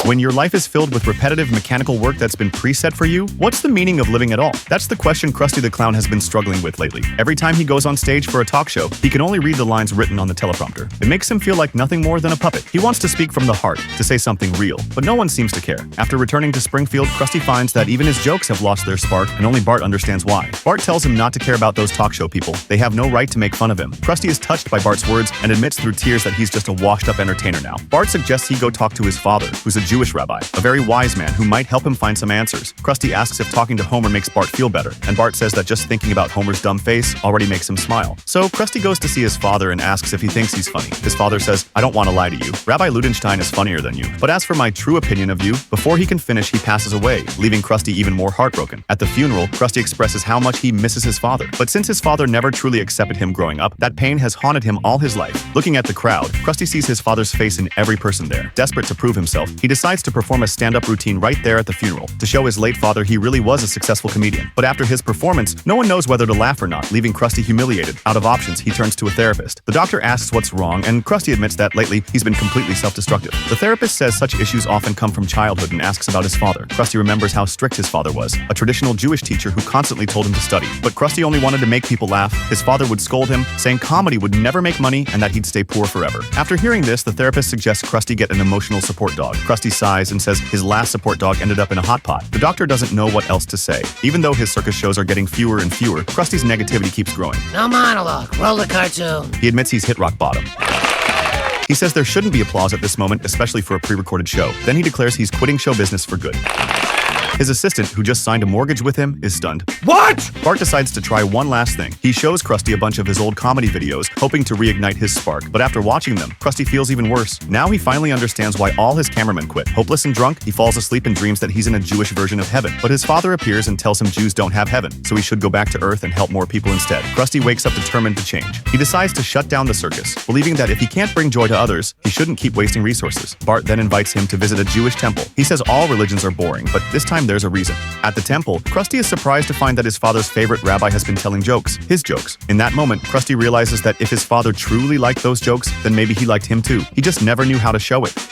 When your life is filled with repetitive mechanical work that's been preset for you, what's the meaning of living at all? That's the question Krusty the Clown has been struggling with lately. Every time he goes on stage for a talk show, he can only read the lines written on the teleprompter. It makes him feel like nothing more than a puppet. He wants to speak from the heart, to say something real, but no one seems to care. After returning to Springfield, Krusty finds that even his jokes have lost their spark, and only Bart understands why. Bart tells him not to care about those talk show people. They have no right to make fun of him. Krusty is touched by Bart's words and admits through tears that he's just a washed-up entertainer now. Bart suggests he go talk to his father, who's a Jewish rabbi, a very wise man who might help him find some answers. Krusty asks if talking to Homer makes Bart feel better, and Bart says that just thinking about Homer's dumb face already makes him smile. So Krusty goes to see his father and asks if he thinks he's funny. His father says, "I don't want to lie to you. Rabbi Ludenstein is funnier than you. But as for my true opinion of you," before he can finish, he passes away, leaving Krusty even more heartbroken. At the funeral, Krusty expresses how much he misses his father. But since his father never truly accepted him growing up, that pain has haunted him all his life. Looking at the crowd, Krusty sees his father's face in every person there. Desperate to prove himself, he decides to perform a stand-up routine right there at the funeral to show his late father he really was a successful comedian. But after his performance, no one knows whether to laugh or not, leaving Krusty humiliated. Out of options, he turns to a therapist. The doctor asks what's wrong, and Krusty admits that lately he's been completely self-destructive. The therapist says such issues often come from childhood and asks about his father. Krusty remembers how strict his father was, a traditional Jewish teacher who constantly told him to study. But Krusty only wanted to make people laugh. His father would scold him, saying comedy would never make money and that he'd stay poor forever. After hearing this, the therapist suggests Krusty get an emotional support dog. Krusty sighs and says his last support dog ended up in a hot pot. The doctor doesn't know what else to say. Even though his circus shows are getting fewer and fewer, Krusty's negativity keeps growing. No monologue, roll the cartoon. He admits he's hit rock bottom. He says there shouldn't be applause at this moment, especially for a pre-recorded show. Then he declares he's quitting show business for good. His assistant, who just signed a mortgage with him, is stunned. What? Bart decides to try one last thing. He shows Krusty a bunch of his old comedy videos, hoping to reignite his spark. But after watching them, Krusty feels even worse. Now he finally understands why all his cameramen quit. Hopeless and drunk, he falls asleep and dreams that he's in a Jewish version of heaven. But his father appears and tells him Jews don't have heaven, so he should go back to Earth and help more people instead. Krusty wakes up determined to change. He decides to shut down the circus, believing that if he can't bring joy to others, he shouldn't keep wasting resources. Bart then invites him to visit a Jewish temple. He says all religions are boring, but this time there's a reason. At the temple, Krusty is surprised to find that his father's favorite rabbi has been telling jokes, his jokes. In that moment, Krusty realizes that if his father truly liked those jokes, then maybe he liked him too. He just never knew how to show it.